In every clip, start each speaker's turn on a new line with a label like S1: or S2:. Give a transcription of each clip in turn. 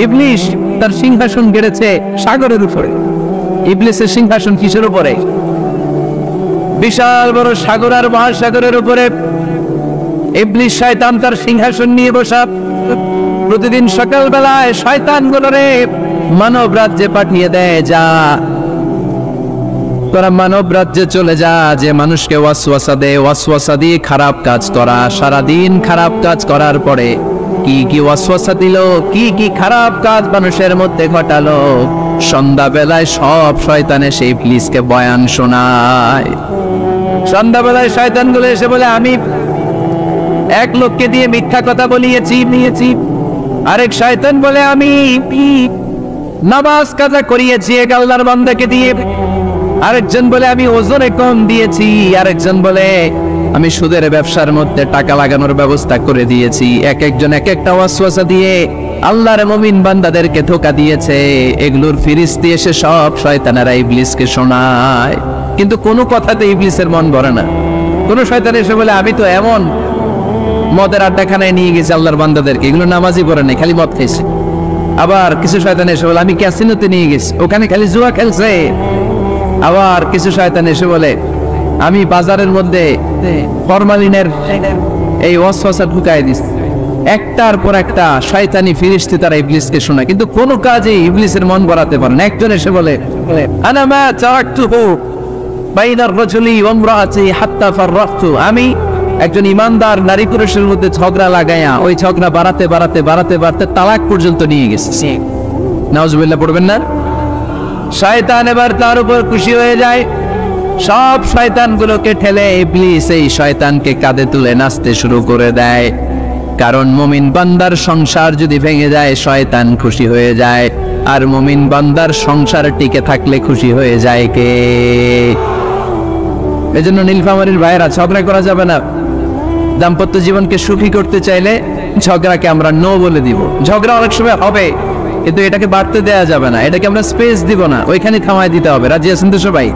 S1: ইবলিস তার সিংহাসন গেড়েছে সাগরের উপরে। ইবলিসের সিংহাসন কিসের উপরে? বিশাল বড় সাগর আর মহাসাগরের উপরে ইবলিস শয়তান তার সিংহাসন নিয়ে বসা। প্রতিদিন সকালবেলায় শয়তানগুলোরে মানব রাজ্যে পাঠিয়ে দেয়, যা তোরা মানব রাজ্যে চলে যা, যে মানুষকে ওয়াসওয়াসা দেয়, ওয়াসওয়াসা দিয়ে খারাপ কাজ করা। সারাদিন খারাপ কাজ করার পরে কি কি ওয়াসওয়াসা দিল, কি কি খারাপ কাজ মানুষের মধ্যে ঘটালো, সন্ধ্যাবেলায় সব শয়তানে সেই ইবলিসকে বয়ান শোনায়। সন্ধ্যাবেলায় শয়তানগুলো এসে বলে, আমি এক লোককে দিয়ে মিথ্যা কথা বলিয়েছি। আরেক শয়তান বলে, আমি নামাজ কাজা করিয়েছি এক আল্লাহর বান্দাকে দিয়ে। আরেকজন বলে, আমি ওজনে কম দিয়েছি। আরেকজন বলে, আমি সুদের ব্যবসার মধ্যে টাকা লাগানোর ব্যবস্থা করে দিয়েছি। এক একজন এক একটা ওয়াসওয়াসা দিয়ে আল্লাহর মুমিন বান্দাদেরকে ধোঁকা দিয়েছে। এগুলোর ফিরিস্তি এসে সব শয়তানেরা ইবলিসকে শোনায়, কিন্তু কোনো কথাতে ইবলিসের মন ভরে না। কোন শয়তান এসে বলে, আমি তো এমন মদের আড্ডাখানায় নিয়ে গেছি আল্লাহর বান্দাদেরকে, এগুলো নামাজই পড়ে নাই, খালি মদ খেয়েছে। আবার কিছু শয়তান এসে বলে, আমি ক্যাসিনোতে নিয়ে গেছি, ওখানে খালি জুয়া খেলছে। আবার কিছু শয়তান এসে বলে, আমি বাজারের মধ্যে ফরমালিনের এই ওয়াসওয়াসা ঢুকাই দিছি। একটার পর একটা শয়তানি ফিরিস্তি তারা ইবলিসকে শোনায়, কিন্তু কোনো কাজে ইবলিসের মন ভরাতে পারে না। একজন এসে বলে, আনা মা তারাকতুহু বাইনার রাজুলি ওয়া ইমরাআতি হাত্তা ফাররাকতু, আমি একজন ইমানদার নারী পুরুষের মধ্যে ঝগড়া লাগাইয়া ওই ঝগড়া বাড়াতে তালাক পর্যন্ত নিয়ে গেছে। নাউজুবিল্লাহ পড়বেন না? শয়তান এবার তার উপর খুশি হয়ে যায়। সব শয়তানগুলোকে ঠেলে ইবলিস এই শয়তানকে কাঁধে তুলে নাচতে শুরু করে দেয়। কারণ মুমিন বান্দার সংসার যদি ভেঙে যায় শয়তান খুশি হয়ে যায়, আর মুমিন বান্দার সংসার টিকে থাকলে খুশি হয়ে যায় কে? এজন্য নীলফামারীর ভাইরা, ঝগড়া করা যাবে না। দাম্পত্য জীবনকে সুখী করতে চাইলে ঝগড়াকে আমরা নো বলে দিব। ঝগড়া অনেক সময় হবে, কিন্তু এটাকে বাড়তে দেয়া যাবে না, এটাকে আমরা স্পেস দিব না, ওইখানে থামায় দিতে হবে। রাজি আছেন তো সবাই?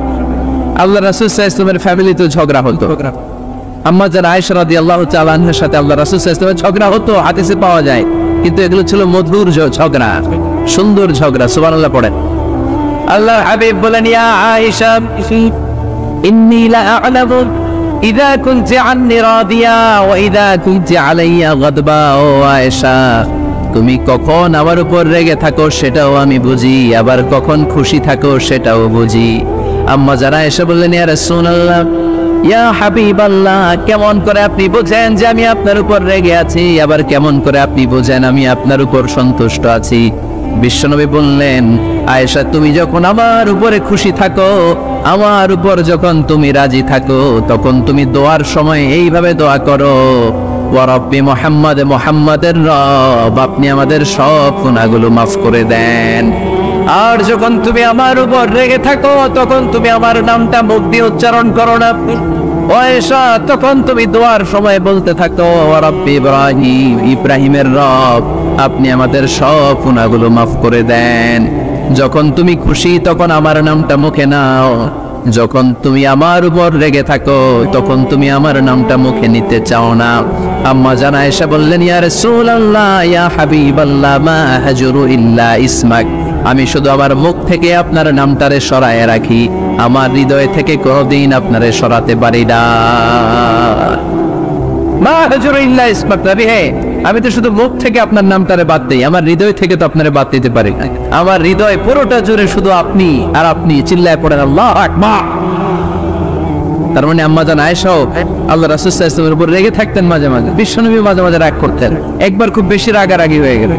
S1: আল্লাহ রাসূল সাল্লাল্লাহু আলাইহি ওয়াসাল্লামের ফ্যামিলিতে ঝগড়া হতো। আম্মা জান আয়েশা রাদিয়াল্লাহু তাআলা আনহার সাথে আল্লাহ রাসূল সাল্লাল্লাহু আলাইহি ওয়াসাল্লামের ঝগড়া হতো, হাদিসে পাওয়া যায়, কিন্তু এগুলো ছিল মধুর ঝগড়া, সুন্দর ঝগড়া। সুবহানাল্লাহ পড়েন। আল্লাহ হাবিব বলেন, ইয়া আয়েশা ইন্নী লা আ'লামু ইযা কুনতি আন্নী রাদিয়া ওয়া ইযা কুনতি আলাইয়া গাদবা। ও আয়েশা, তুমি কখন আমার উপর রেগে থাকো সেটাও আমি বুঝি, আবার কখন খুশি থাকো সেটাও বুঝি। আম্মা যারা এসে বললেন, ইয়া রাসূলুল্লাহ, ইয়া হাবিবাল্লাহ, কেমন করে আপনি বোঝেন যে আমি আপনার উপর রেগে আছি, আবার কেমন করে আপনি বোঝেন আমি আপনার উপর সন্তুষ্ট আছি? বিশ্বনবী বললেন, আয়েশা, তুমি যখন আমার উপরে খুশি থাকো, আমার উপর যখন তুমি রাজি থাকো, তখন তুমি দোয়ার সময় এইভাবে দোয়া করো, ওয়া রাব্বি মুহাম্মদ, মুহাম্মাদের রব, আপনি আমাদের সব গুনাহগুলো মাফ করে দেন। আর যখন তুমি আমার উপর রেগে থাকো, তখন তুমি আমার নামটা মুখ দিয়ে উচ্চারণ করো না। আয়েশা, তখন তুমি দোয়ার সময় বলতে থাকো, ওয়া রাব্বি ইব্রাহিম, ইব্রাহিমের রব, আপনি আমাদের সব গুনাহগুলো মাফ করে দেন। যখন তুমি খুশি তখন আমার নামটা মুখে নাও, যখন তুমি আমার উপর রেগে থাকো তখন তুমি আমার নামটা মুখে নিতে চাও না। আম্মা জান আয়েশা বললেন, ইয়া রাসূলুল্লাহ, ইয়া হাবিবাল্লাহ, মা হাজুরু ইল্লা ইসমাক, আমি শুধু আমার মুখ থেকে আপনার নামটারে সরায় রাখি, আমার হৃদয় থেকে কোনোদিন আপনারে সরাতে পারি না। মা হাজুরু ইল্লা ইসমাক, নবী হে, আমি তো শুধু মুখ থেকে আপনার নামটারে বাদ দেই, আমার হৃদয় থেকে তো আপনারে বাদ দিতে পারি না। আমার হৃদয় পুরোটা জুড়ে শুধু আপনি আর আপনি। চিল্লায় পড়েন আল্লাহু আকবার। তার মানে আম্মা জান আয়েশাও আল্লাহ রাসূল সাল্লাল্লাহু আলাইহি ওয়াসাল্লামের উপর রেগে থাকতেন মাঝে মাঝে। বিশ্বনবী মাঝে মাঝে রাগ করতেন। একবার খুব বেশি রাগারাগি হয়ে গেল,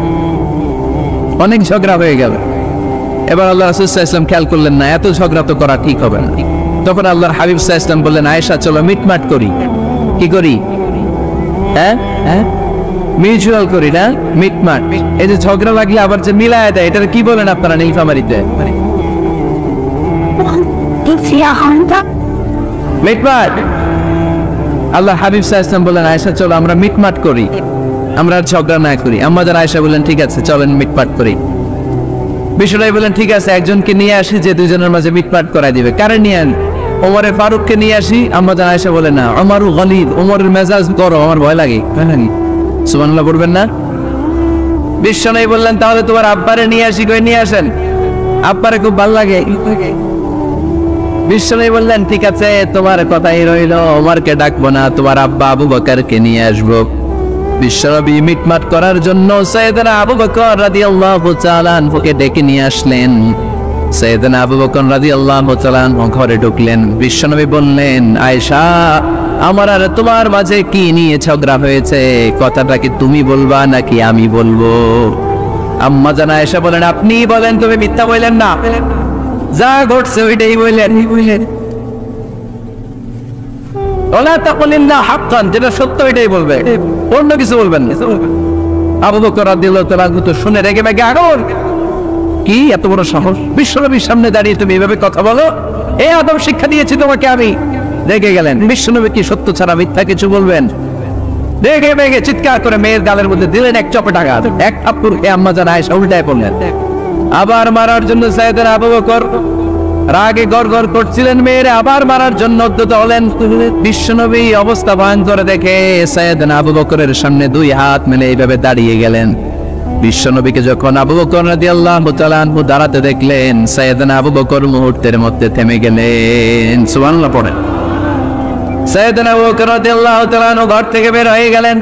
S1: অনেক ঝগড়া হয়ে গেল। এবার আল্লাহ রাসূল সাল্লাল্লাহু আলাইহি ওয়াসাল্লাম খেয়াল করলেন না, এত ঝগড়া তো করা ঠিক হবে না। তখন আল্লাহর হাবিব সাল্লাল্লাহু আলাইহি ওয়াসাল্লাম বললেন, আয়েশা, চলো মিটমাট করি। কি করি? মিউচুয়াল করি না, মিটমাট। এই যে ঝগড়া লাগলে আবার যে মিলায় দেয়, এটা কি বলেন আপনারা নীলফামারীতে? মিটমাট। আল্লাহ হাবিব সাল্লাল্লাহু আলাইহি ওয়াসাল্লাম বললেন, আয়েশা, চলো আমরা মিটমাট করি, আমরা আর ঝগড়া না করি। আম্মা জান আয়েশা বললেন, ঠিক আছে, চলেন মিটমাট করি। বিশ্বনবী বললেন, ঠিক আছে, একজনকে নিয়ে আসি যে দুইজনের মাঝে মিটমাট করাই দিবে। কারে নিয়ে আন? ওমরে ফারুককে নিয়ে আসি। আম্মা জান আয়েশা বলে, না, ওমরু গলিদ, ওমরের মেজাজ গরম, আমার ভয় লাগে। সুবহানাল্লাহ পড়বেন না? বিশ্বনবী বললেন তাহলে তোমার আব্বারে নিয়ে আসি, কই নিয়ে আসেন, আব্বারে খুব ভালো লাগে। বিশ্বনবী বললেন ঠিক আছে, তোমার কথাই রইল, ওমরকে ডাকবো না, তোমার আব্বা আবু বকরকে নিয়ে আসবো। বিশ্বনবী মিটমাট করার জন্য সাইয়েদনা আবু বকর রাদিয়াল্লাহু তাআলা আনহুকে ডেকে নিয়ে আসলেন। সাইয়েদনা আবু বকর রাদিয়াল্লাহু তাআলা আনহু ঘরে ঢুকলেন। বিশ্বনবী বললেন, আয়েশা, আমার আর তোমার মাঝে কি নিয়ে ঝগড়া হয়েছে, কথাটা কি তুমি বলবা নাকি আমি বলবো? আম্মা জান আয়েশা বলেন, আপনি বলেন, তুমি মিথ্যা বললেন না, যা ঘটছে ওইটাই বললেন। ওলা তাকুলিল্লাহ হাক্কান, যেটা সত্য ওইটাই বলবে, অন্য কিছু বলবেন না। আবু বকর রাদিয়াল্লাহু তাআলা তো শুনে রেগে মেগে আগুন, কি এত বড় সাহস, বিশ্বনবীর সামনে দাঁড়িয়ে তুমি এভাবে কথা বলো, এই আদব শিক্ষা দিয়েছি তোমাকে আমি। রেগে গেলেন। বিশ্বনবী কি সত্য ছাড়া মিথ্যা কিছু বলবেন? রেগে মেগে চিৎকার করে মেয়ের গালের মধ্যে দিলেন এক চপেট আঘাত, এক থাপ্পড় খেয়ে আম্মা জান আয়েশা উল্টায় পড়লেন। আবার মারার জন্য সাইয়েদনা আবু বকর রাগে গড়গড় করছিলেন, মেয়েরে আবার মারার জন্য উদ্যত হলেন। বিশ্বনবী অবস্থা ভয়ঙ্কর দেখে সাইয়েদনা আবু বকরের সামনে দুই হাত মেলে এইভাবে দাঁড়িয়ে গেলেন। বিশ্বনবীকে যখন আবু বকর রাদিয়াল্লাহু তাআলা আনহু দাঁড়াতে দেখলেন, সাইয়েদনা আবু বকর মুহূর্তের মধ্যে থেমে গেলেন। সুবহানাল্লাহ পড়েন। সাইয়েদনা আবু বকর রাদিয়াল্লাহু তাআলা আনহু ঘর থেকে বের হয়ে গেলেন।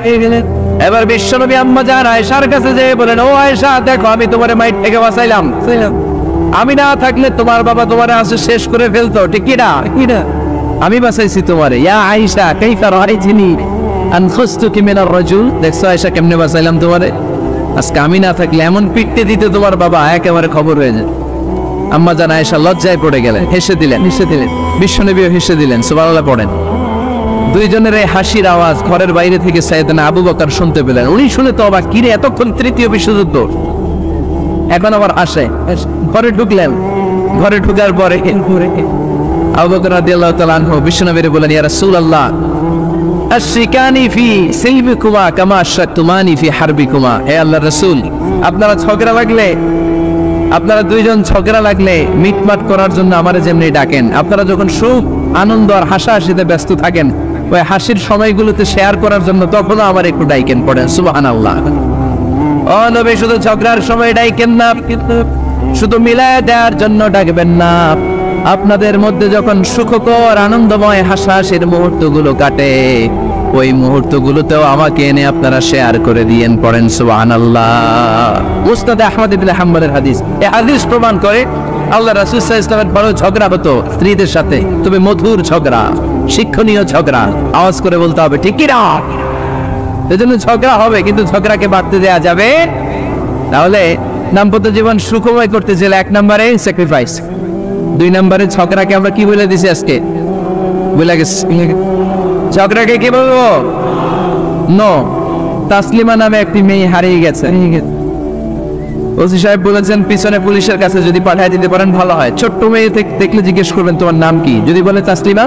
S1: এবার বিশ্বনবী আম্মা জান আয়েশার কাছে যেয়ে বলেন, ও আয়েশা, দেখো আমি তোমার মাইট থেকে বাঁচাইলাম, আমি না থাকলে তোমার বাবা তোমার আসে শেষ করে ফেলতো, ঠিক কি না? আমি বাঁচাইছি তোমারে। ইয়া আয়েশা কাইফা রাআইতিনি আনখুস্তুকি মিনার রাজুল, দেখছো আয়েশা কেমনে বাঁচাইলাম তোমারে? আজকে আমি না থাকলে এমন পিটতে দিতে তোমার বাবা একেবারে খবর হয়ে যায়। আম্মা জান আয়েশা লজ্জায় পড়ে গেলেন, হেসে দিলেন। বিশ্বনবীও হেসে দিলেন। সুবহানাল্লাহ পড়েন। দুইজনের এই হাসির আওয়াজ ঘরের বাইরে থেকে সাইয়েদনা আবু বকর শুনতে পেলেন। উনি শুনে তো অবাক, কিরে এতক্ষণ তৃতীয় বিশ্বযুদ্ধ, এখন আবার আসে। ঘরে ঢুকলেন। ঘরে ঢুকার পরে আবু বকর রাদিয়াল্লাহু তাআলা আনহু বিশ্বনবীর বলেন, ইয়া রাসূলুল্লাহ, আশরিকানি ফি সিলবিকুমা কামা আশরাকতুমানি ফি হারবিকুমা। হে আল্লাহর রাসূল, আপনারা ঝগড়া লাগলে, আপনারা দুইজন ঝগড়া লাগলে মিটমাট করার জন্য আমারে যেমনি ডাকেন, আপনারা যখন সুখ আনন্দ আর হাসাহাসিতে ব্যস্ত থাকেন, ওই হাসির সময়গুলোতে শেয়ার করার জন্য তখনও আমার একটু ডাইকেন। পড়েন সুবহানাল্লাহ। ও নবী, শুধু ঝগড়ার সময় ডাইকেন না, শুধু মিলায় দেওয়ার জন্য ডাকবেন না। আপনাদের মধ্যে যখন সুখকর আনন্দময় হাসাহাসির মুহূর্তগুলো কাটে, ওই মুহূর্তগুলোতেও আমাকে এনে আপনারা শেয়ার করে দিয়েন। পড়েন সুবহানাল্লাহ। মুসনাদে আহমদ ইবনে হাম্বলের হাদিস। এই হাদিস প্রমাণ করে আল্লাহ রাসূল সাল্লাল্লাহু আলাইহি ওয়াসাল্লামের বড় ঝগড়া হতো স্ত্রীদের সাথে, তবে মধুর ঝগড়া, শিক্ষণীয় ঝগড়া। আওয়াজ করে বলতে হবে, ঠিক কি না? এজন্য ঝগড়া হবে, কিন্তু ঝগড়াকে বাড়তে দেয়া যাবে। তাহলে দাম্পত্য জীবন সুখময় করতে চাইলে 1 নম্বরে স্যাক্রিফাইস, 2 নম্বরে ঝগড়াকে আমরা কি বলে দিছি আজকে? বলে গেছি ঝগড়াকে কি বলবো? নো। তাসলিমা নামে একটি মেয়ে হারিয়ে গেছে। ওসি সাহেব বলেছেন পিছনে পুলিশের কাছে যদি পাঠিয়ে দিতে পারেন ভালো হয়। ছোট্ট মেয়ে দেখলে জিজ্ঞেস করবেন তোমার নাম কি, যদি বলে তাসলিমা,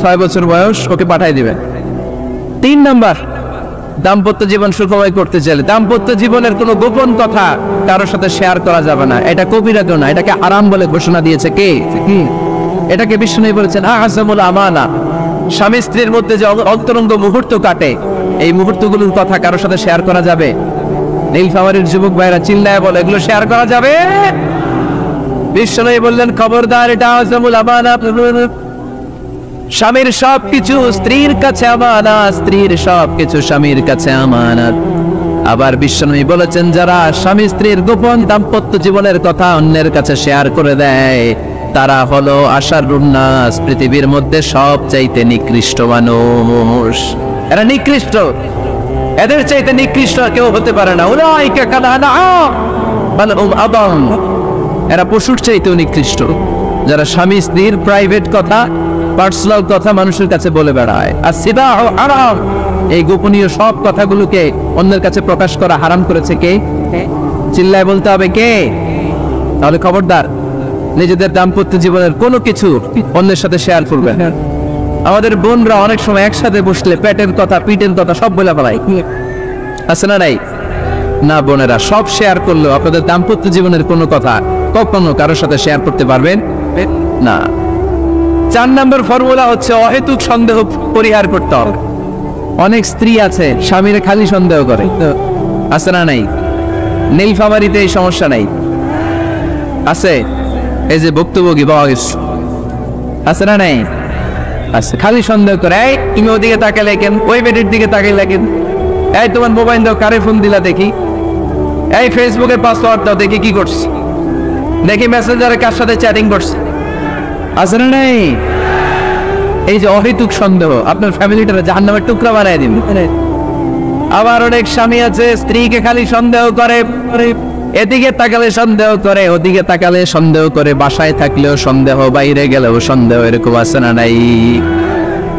S1: 6 বছর বয়স, ওকে পাঠিয়ে দিবেন। 3 নাম্বার, দাম্পত্য জীবন সুখময় করতে চাইলে দাম্পত্য জীবনের কোনো গোপন কথা কারোর সাথে শেয়ার করা যাবে না। এটা কবিরা গুনাহ, এটাকে হারাম বলে ঘোষণা দিয়েছে কে? এটাকে বিষ্ণু বলেছেন আযমুল আমানা। স্বামী স্ত্রীর মধ্যে যে অন্তরঙ্গ মুহূর্ত কাটে, এই মুহূর্তগুলোর কথা কারোর সাথে শেয়ার করা যাবে? নীলফামারীর যুবক ভাইরা চিল্লায় বলে, এগুলো শেয়ার করা যাবে? বিষ্ণু বললেন খবরদার, এটা আযমুল আমানা। স্বামীর সবকিছু স্ত্রীর কাছে আমানত, স্ত্রীর সবকিছু স্বামীর কাছে আমানত। আবার বিষ্ণু বলেছেন, যারা স্বামী স্ত্রীর গোপন দাম্পত্য জীবনের কথা অন্যের কাছে শেয়ার করে দেয়, তারা হলো আশারুন নাস, পৃথিবীর মধ্যে সবচাইতে নিকৃষ্ট মানুষ। এরা নিকৃষ্ট, এদের চাইতে নিকৃষ্ট কেউ হতে পারে না। উলাইকা কাল আনআম বাল হুম আদাল। এরা পশুর চাইতেও নিকৃষ্ট, যারা স্বামী স্ত্রীর প্রাইভেট কথা, পার্সোনাল কথা মানুষের কাছে বলে বেড়ায়। আর সিবাহু হারাম, এই গোপনীয় সব কথাগুলোকে অন্যের কাছে প্রকাশ করা হারাম করেছে কে? চিল্লায় বলতে হবে কে? তাহলে খবরদার, নিজেদের দাম্পত্য জীবনের কোনো কিছু অন্যের সাথে শেয়ার করবেন। আমাদের বোনরা অনেক সময় একসাথে বসলে পেটের কথা, পিঠের কথা সব বলে ফেলায়, আছে না নাই? না বোনেরা, সব শেয়ার করলেও আপনাদের দাম্পত্য জীবনের কোনো কথা কখনো কারোর সাথে শেয়ার করতে পারবেন না। 4 নম্বর ফর্মুলা হচ্ছে অহেতুক সন্দেহ পরিহার করতে হবে। অনেক স্ত্রী আছে স্বামীরে খালি সন্দেহ করে, আছে না নাই? নীলফামারীতে এই সমস্যা নাই, আছে? এই যে ভুক্তভোগী পাওয়া গেছে, আছে না নাই? আছে। খালি সন্দেহ করে, এই তুমি ওদিকে তাকালে কেন, ওই বেটির দিকে তাকাইলা কেন, এই তোমার মোবাইল দাও, কারে ফোন দিলা দেখি, এই ফেসবুকের পাসওয়ার্ড দাও দেখি কি করছে, দেখি মেসেঞ্জারে কার সাথে চ্যাটিং করছে, আছে না নাই? এই যে অহেতুক সন্দেহ আপনার ফ্যামিলিটারে জাহান্নামের টুকরা বানায় দিন। আবার অনেক স্বামী আছে স্ত্রীকে খালি সন্দেহ করে, এদিকে তাকালে সন্দেহ করে, ওদিকে তাকালে সন্দেহ করে, বাসায় থাকলেও সন্দেহ, বাইরে গেলেও সন্দেহ, এরকম আছে না নাই?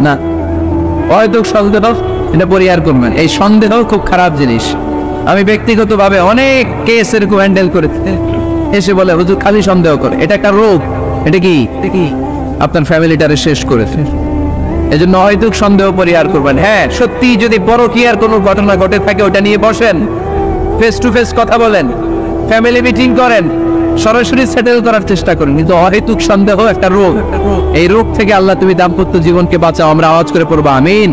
S1: না, অহেতুক সন্দেহ এটা পরিহার করবেন। এই সন্দেহ খুব খারাপ জিনিস। আমি ব্যক্তিগতভাবে অনেক কেস এরকম হ্যান্ডেল করেছি, এসে বলে হুজুর খালি সন্দেহ করে, এটা একটা রোগ। এটা কি আপনার ফ্যামিলিটারে শেষ করেছে। এজন্য অহেতুক সন্দেহ পরিহার করবেন। হ্যাঁ, সত্যি যদি পরকীয়ার কোনো ঘটনা ঘটে থাকে ওটা নিয়ে বসেন, ফেস টু ফেস কথা বলেন, ফ্যামিলি মিটিং করেন, সরাসরি সেটেল করার চেষ্টা করেন। কিন্তু অহেতুক সন্দেহ একটা রোগ, এই রোগ থেকে আল্লাহ তুমি দাম্পত্য জীবনকে বাঁচাও। আমরা আওয়াজ করে পড়বো আমিন।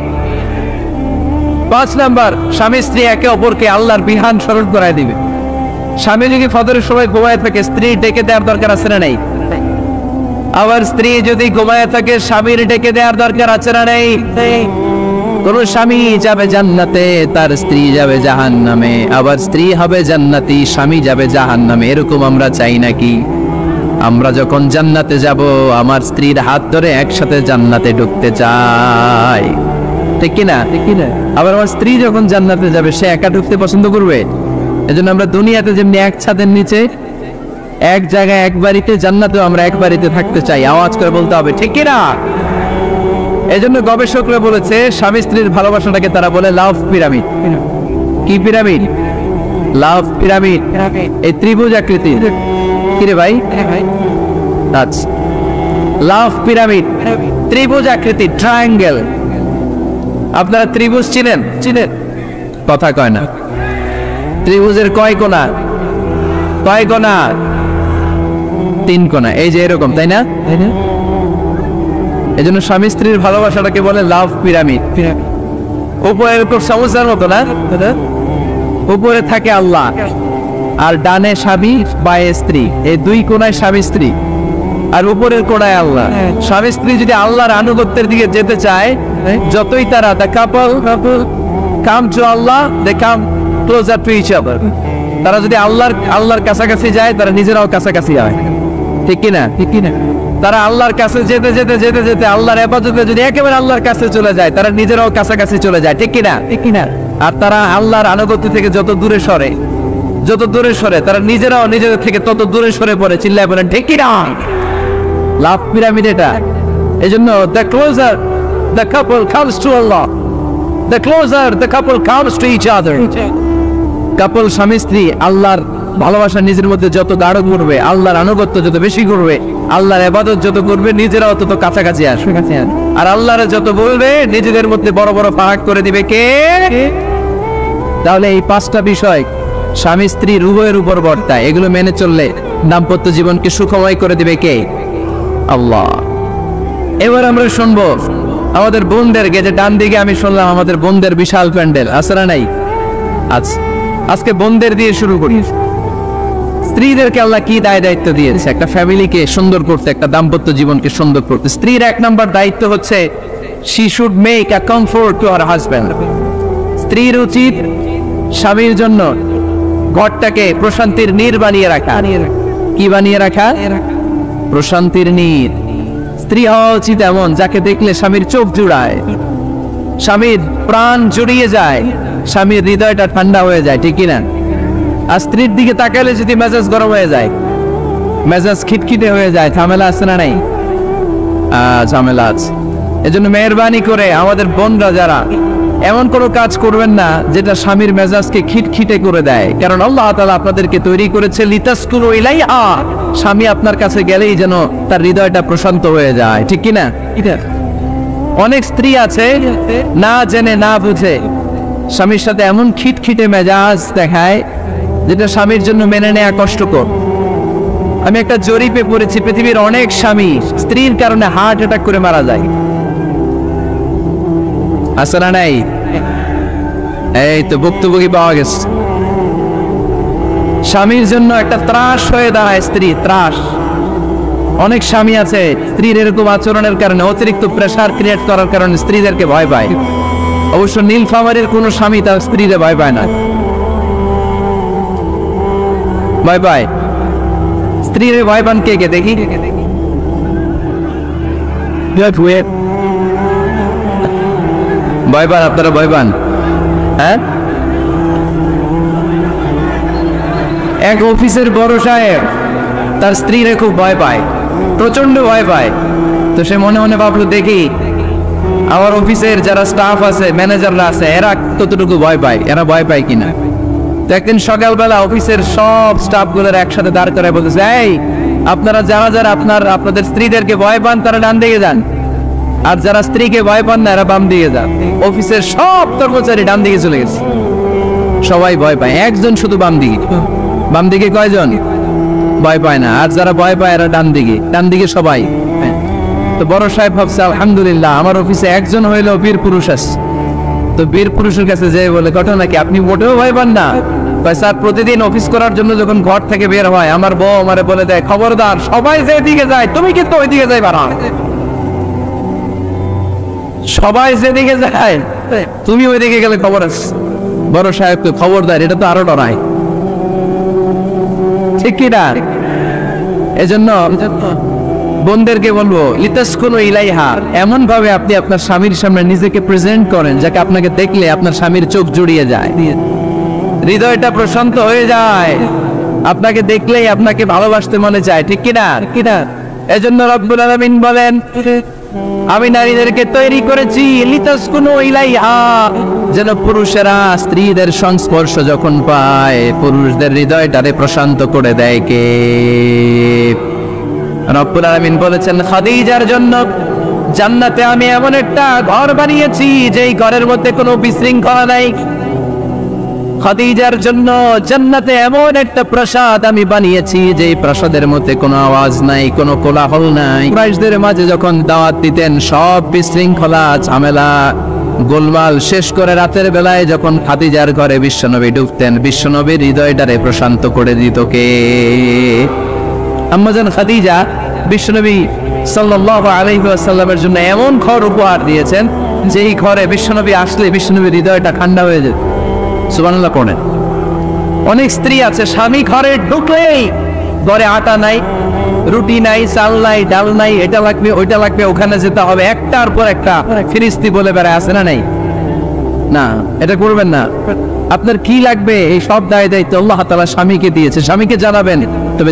S1: 5 নাম্বার, স্বামী স্ত্রী একে অপরকে আল্লাহর বিধান স্মরণ করায় দিবে। স্বামী যদি ফজরের সময় ঘুমায় থাকে, স্ত্রী ডেকে দেওয়ার দরকার আছে না নাই? আবার স্ত্রী যদি ঘুমায় থাকে, স্বামীর ডেকে দেওয়ার দরকার আছে না নাই? কোন স্বামী যাবে জান্নাতে, তার স্ত্রী যাবে জাহান্নামে, আবার স্ত্রী হবে জান্নাতি, স্বামী যাবে জাহান্নামে। এরকম আমরা চাই নাকি? আমরা যখন জান্নাতে যাব, আমার স্ত্রীর হাত ধরে একসাথে জান্নাতে ঢুকতে চাই, ঠিক কিনা? আবার আমার স্ত্রী যখন জান্নাতে যাবে, সে একা ঢুকতে পছন্দ করবে? এজন্য আমরা দুনিয়াতে যেমনি এক ছাদের নিচে, এক জায়গায়, এক বাড়িতে, জান্নাতেও আমরা এক বাড়িতে থাকতে চাই। আওয়াজ করে বলতে হবে, ঠিক কিনা? এজন্য গবেষকরা বলেছে স্বামী স্ত্রীর ভালোবাসাটাকে তারা বলে লাভ পিরামিড। কি পিরামিড? লাভ পিরামিড। এই ত্রিভুজ আকৃতি, কিরে ভাই? আচ্ছা, লাভ পিরামিড, ত্রিভুজ আকৃতি, ট্রায়াঙ্গেল। আপনারা ত্রিভুজ চিনেন? কথা কয় না। ত্রিভুজের কয় কোণা? 3 কোণা। এই যে এরকম, তাই না? এই জন্য স্বামী স্ত্রীর ভালোবাসাটাকে বলে লাভ পিরামিড। উপরে এরকম সমুদ্রের মতো না, উপরে থাকে আল্লাহ, আর ডানে স্বামী, বায়ে স্ত্রী, এই 2 কোণায় স্বামী স্ত্রী, আর উপরের কোণায় আল্লাহ। স্বামী স্ত্রী যদি আল্লাহর আনুগত্যের দিকে যেতে চায়, যতই তারা the couple come to Allah, they come closer to each other। তারা যদি আল্লাহর কাছাকাছি যায়, তারা নিজেরাও কাছাকাছি হয়, ঠিক কিনা? তারা আল্লাহর কাছে যেতে যেতে যেতে যেতে আল্লাহর ইবাদতে যদি একেবারে আল্লাহর কাছে চলে যায়, তারা নিজেরাও কাছাকাছি চলে যায়, ঠিক কিনা? আর তারা আল্লাহর আনুগত্য থেকে যত দূরে সরে, তারা নিজেরাও নিজেদের থেকে তত দূরে সরে পড়ে। চিল্লায় বলেন ঠিক কিনা? লাভ পিরামিড এটা। এজন্য the closer the couple comes to Allah, the closer the couple comes to each other। কাপল স্বামী স্ত্রী আল্লাহর ভালোবাসা নিজের মধ্যে যত গাঢ় করবে, আল্লাহর আনুগত্য যত বেশি করবে, আল্লাহর ইবাদত যত করবে, নিজেরাও তত কাছাকাছি আসবে। আর আল্লাহর যত বলবে, নিজেদের মধ্যে বড় বড় ফারাক করে দিবে কে? তাহলে এই 5টা বিষয় স্বামী স্ত্রী উভয়ের উপর বর্তায়। এগুলো মেনে চললে দাম্পত্য জীবনকে সুখময় করে দিবে কে? আল্লাহ। এবার আমরা শুনবো আমাদের বোনদেরকে, যে ডান দিকে আমি শুনলাম আমাদের বোনদের বিশাল প্যান্ডেল, আছে না নাই? আজকে বোনদের দিয়ে শুরু করি। স্ত্রীদেরকে আল্লাহ কি দায়িত্ব দিয়েছে একটা ফ্যামিলিকে সুন্দর করতে, একটা দাম্পত্য জীবনকে সুন্দর করতে? স্ত্রীর 1 নম্বর দায়িত্ব হচ্ছে she should make a comfort to her husband। স্ত্রীর উচিত স্বামীর জন্য ঘরটাকে প্রশান্তির নীড় বানিয়ে রাখা। কি বানিয়ে রাখা? প্রশান্তির নীড়। স্ত্রী হওয়া উচিত এমন যাকে দেখলে স্বামীর চোখ জুড়ায়, স্বামীর প্রাণ জুড়িয়ে যায়, স্বামীর হৃদয়টা ঠান্ডা হয়ে যায়, ঠিক কিনা? আর স্ত্রীর দিকে তাকালে যদি মেজাজ গরম হয়ে যায়, মেজাজ খিটখিটে হয়ে যায়, ঝামেলা আছে না নাই? ঝামেলা আছে। এজন্য মেহরবানি করে আমাদের বোনরা যারা, এমন কোনো কাজ করবেন না যেটা স্বামীর মেজাজকে খিটখিটে করে দেয়। কারণ আল্লাহ তাআলা আপনাদেরকে তৈরি করেছে লিতাসকুনু ইলাইহা, স্বামী আপনার কাছে গেলেই যেন তার হৃদয়টা প্রশান্ত হয়ে যায়, ঠিক কিনা? অনেক স্ত্রী আছে না জেনে না বুঝে স্বামীর সাথে এমন খিটখিটে মেজাজ দেখায় যেটা স্বামীর জন্য মেনে নেওয়া কষ্টকর। আমি একটা জরিপে পড়েছি, পৃথিবীর অনেক স্বামী স্ত্রীর কারণে হার্ট অ্যাটাক করে মারা যায়। আছে না নাই? এই তো ভুক্তভোগী পাওয়া গেছে। স্বামীর জন্য একটা ত্রাস হয়ে দাঁড়ায় স্ত্রী, ত্রাস। অনেক স্বামী আছে স্ত্রীর এরকম আচরণের কারণে, অতিরিক্ত প্রেসার ক্রিয়েট করার কারণে স্ত্রীদেরকে ভয় পায়। অবশ্য নীলফামারীর কোন স্বামী তার স্ত্রীরে ভয় পায় না, ভয় পায়। স্ত্রীরে ভয় পান কে কে দেখি? ভয় পান আপনারা? ভয় পান? হ্যাঁ, এক অফিসের বড় সাহেব তার স্ত্রীরে খুব ভয় পায়, প্রচন্ড ভয় পায়। তো সে মনে মনে ভাবলো, দেখি আমার অফিসের যারা স্টাফ আছে, ম্যানেজাররা আছে, এরা কতটুকু ভয় পায়, এরা ভয় পায় কিনা। তো একদিন সকালবেলা অফিসের সব স্টাফ গুলোর একসাথে দাঁড় করে বলতেছে, এই আপনারা যারা যারা আপনাদের স্ত্রীদেরকে ভয় পান তারা ডান দিকে যান, আর যারা স্ত্রীকে ভয় পান না এরা বাম দিকে যান। অফিসের সব কর্মচারী ডান দিকে চলে গেছে, সবাই ভয় পায়, একজন শুধু বাম দিকে। বাম দিকে কয়জন ভয় পায় না, আর যারা ভয় পায় এরা ডান দিকে, ডান দিকে সবাই। তো বড় সাহেব ভাবছে, আলহামদুলিল্লাহ আমার অফিসে একজন হইলেও বীর পুরুষ আছে। তো বীর পুরুষের কাছে যে বলে, ঘটনা কি, আপনি মোটেও ভয় পান না? স্যার, প্রতিদিন অফিস করার জন্য যখন ঘর থেকে বের হয় আমার বউ আমারে বলে দেয়, খবরদার সবাই যেদিকে যায় তুমি কিন্তু ওইদিকে যাইবা না, সবাই যেদিকে যায় তুমি ওইদিকে গেলে খবর আছে। বড় সাহেবকে খবরদার, এটা তো আরো ডরায়, ঠিক কি না? এজন্য বোনদেরকে বলবো, লিতাসকুনু ইলাইহা, এমন ভাবে আপনি আপনার স্বামীর সামনে নিজেকে প্রেজেন্ট করেন যাকে আপনাকে দেখলে আপনার স্বামীর চোখ জুড়িয়ে যায়, হৃদয়টা প্রশান্ত হয়ে যায়, আপনাকে দেখলেই আপনাকে ভালোবাসতে মনে চায়, ঠিক কি না? এজন্য রব্বুল আলামিন বলেন, আমি নারীদেরকে তৈরি করেছি লিতাসকুনু ইলাইহা, যেন পুরুষেরা স্ত্রীদের সংস্পর্শ যখন পায় পুরুষদের হৃদয়টারে প্রশান্ত করে দেয় কে? রব্বুল আলামিন বলেছেন, খাদিজার জন্য জান্নাতে আমি এমন একটা ঘর বানিয়েছি যেই ঘরের মধ্যে কোনো বিশৃঙ্খলা নাই। খাদিজার জন্য জান্নাতে এমন একটা প্রাসাদ আমি বানিয়েছি যেই প্রাসাদের মধ্যে কোনো আওয়াজ নাই, কোনো কোলাহল নাই। কুরাইশদের মাঝে যখন দাওয়াত দিতেন সব বিশৃঙ্খলা ঝামেলা গোলমাল শেষ করে রাতের বেলায় যখন খাদিজার ঘরে বিশ্বনবী ঢুকতেন, বিশ্বনবীর হৃদয়টারে প্রশান্ত করে দিত কে? আম্মাজান খাদিজা বিশ্বনবী সাল্লাল্লাহু আলাইহি ওয়াসাল্লামের জন্য এমন ঘর উপহার দিয়েছেন যেই ঘরে বিশ্বনবী আসলে বিশ্বনবীর হৃদয়টা ঠান্ডা হয়ে যেত। সুবহানাল্লাহ পড়েন। অনেক স্ত্রী আছে স্বামী ঘরে ঢুকলেই ঘরে আটা নাই, রুটি নাই, চাল নাই, ডাল নাই, এটা লাগবে ওইটা লাগবে, ওখানে যেতে হবে, একটার পর একটা ফিরিস্তি বলে বেড়ায়, আছে না নাই? না, এটা করবেন না। আপনার কি লাগবে এই সব দায় দায়িত্ব আল্লাহ তাআলা স্বামীকে দিয়েছে, স্বামীকে জানাবেন। তবে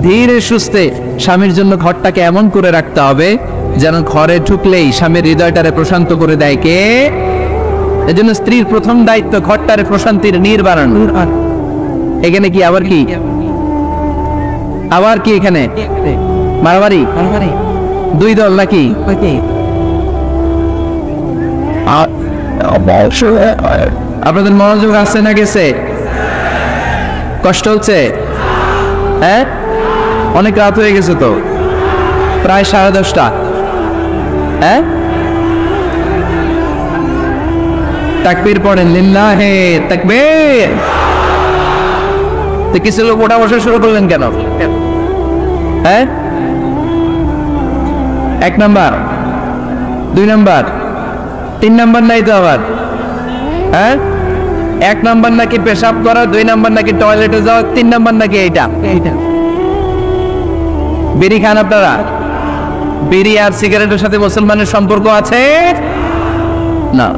S1: ধীরে সুস্থে স্বামীর জন্য ঘরটাকে এমন করে রাখতে হবে যেন ঘরে ঢুকলেই স্বামীর হৃদয়টারে প্রশান্ত করে দেয় কে? এজন্য স্ত্রীর প্রথম দায়িত্ব ঘরটারে প্রশান্তির নির্বাণ। এখানে কি আবার কি এখানে মারামারি দুই দল নাকি? আপনাদের মনোযোগ আসছে না গেছে? কষ্ট হচ্ছে? হ্যাঁ, অনেক রাত হয়ে গেছে তো, প্রায় 10:30। হ্যাঁ, তাকবীর পড়েন, লিল্লাহে তাকবীর। তো কিছু লোক ওঠা বসা শুরু করলেন কেন? হ্যাঁ, 1 নাম্বার 2 নাম্বার 3 নাম্বার নাই তো আবার? হ্যাঁ, 1 নাম্বার নাকি পেশাব করা, 2 নাম্বার নাকি টয়লেটে যাওয়া, 3 নাম্বার নাকি এইটা। বিড়ি খান আপনারা? বিড়ি আর সিগারেটের সাথে মুসলমানের সম্পর্ক আছে না।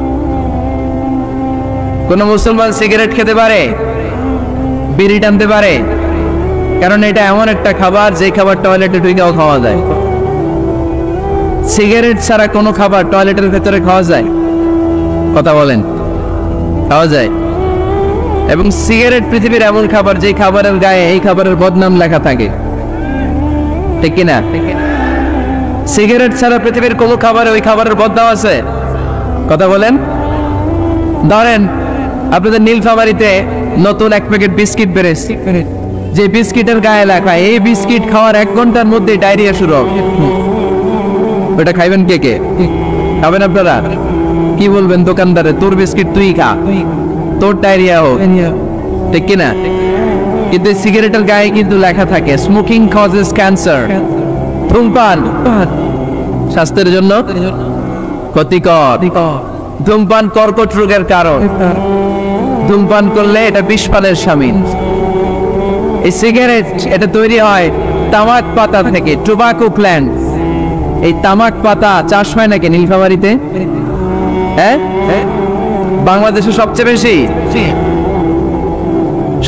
S1: কোন মুসলমান সিগারেট খেতে পারে, বিড়ি টানতে পারে? কারণ এটা এমন একটা খাবার যে খাবার টয়লেটে ঢুকেও খাওয়া যায়। সিগারেট ছাড়া কোনো খাবার টয়লেটের ভেতরে খাওয়া যায়? কথা বলেন, খাওয়া যায়। এবং সিগারেট পৃথিবীর এমন খাবার যে খাবারের গায়ে এই খাবারের বদনাম লেখা থাকে, ঠিক কিনা? সিগারেট ছাড়া পৃথিবীর কোনো খাবারে ওই খাবারের বদনাম আছে? কথা বলেন। ধরেন আপনাদের নীলফামারীতে নতুন 1 প্যাকেট বিস্কিট বেরেছে, যে বিস্কিটের গায়ে লেখা এই বিস্কিট খাওয়ার 1 ঘন্টার মধ্যে ডায়রিয়া শুরু হবে। ওটা খাইবেন কে কে? খাবেন আপনারা? কি বলবেন দোকানদারে, তোর বিস্কিট তুই খা, তোর ডায়রিয়া হোক। ঠিক কিনা? কিন্তু সিগারেটের গায়ে কিন্তু লেখা থাকে স্মোকিং কজেস ক্যান্সার, ধূমপান স্বাস্থ্যের জন্য ক্ষতিকর, ধূমপান কর্কট রোগের কারণ, ধূমপান করলে এটা বিষপানের শামিল। এই সিগারেট এটা তৈরি হয় তামাক পাতা থেকে, টোবাকো প্ল্যান্ট। এই তামাক পাতা চাষ হয় নাকি নীলফামারীতে? হ্যাঁ, বাংলাদেশে সবচেয়ে বেশি,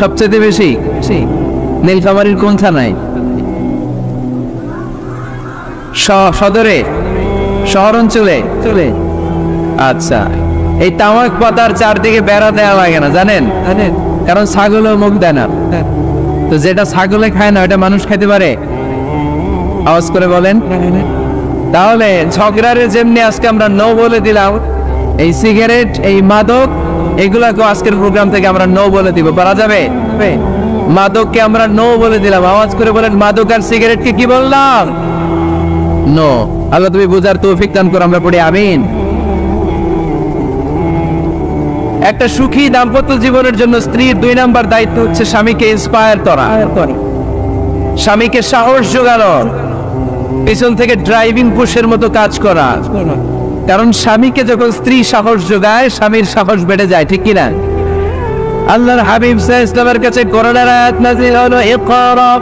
S1: সবচেয়ে বেশি নীলফামারীর কোন থানায়? সদরে, শহর অঞ্চলে চলে। আচ্ছা, এই তামাক পাতার চারদিকে বেড়া দেওয়া লাগে না, জানেন? কারণ ছাগলও মুখ দেয় না। তো যেটা ছাগলে খায় না ওটা মানুষ খাইতে পারে? আওয়াজ করে বলেন। তাহলে ঝগড়ারে যেমনি আজকে আমরা নো বলে দিলাম, এই সিগারেট, এই মাদক, এগুলাকে আজকের প্রোগ্রাম থেকে আমরা নো বলে দিব। পারা যাবে? মাদককে আমরা নো বলে দিলাম। আওয়াজ করে বলেন, মাদক আর সিগারেটকে কি বললাম? নো। আল্লাহ তুমি বুঝার তৌফিক দান করো, আমরা পড়ি আমিন। একটা সুখী দাম্পত্য জীবনের জন্য স্ত্রীর 2 নাম্বার দায়িত্ব হচ্ছে স্বামীকে ইন্সপায়ার করা, স্বামীকে সাহস জোগানো, পিছন থেকে ড্রাইভিং পুশের মতো কাজ করা। কারণ স্বামীকে যখন স্ত্রী সাহস যোগায়, স্বামীর সাহস বেড়ে যায়, ঠিক কিনা? আল্লাহর হাবিব সাল্লাল্লাহু আলাইহি ওয়াসাল্লামের কাছে কোরআনের আয়াত নাযিল হলো, ইকরা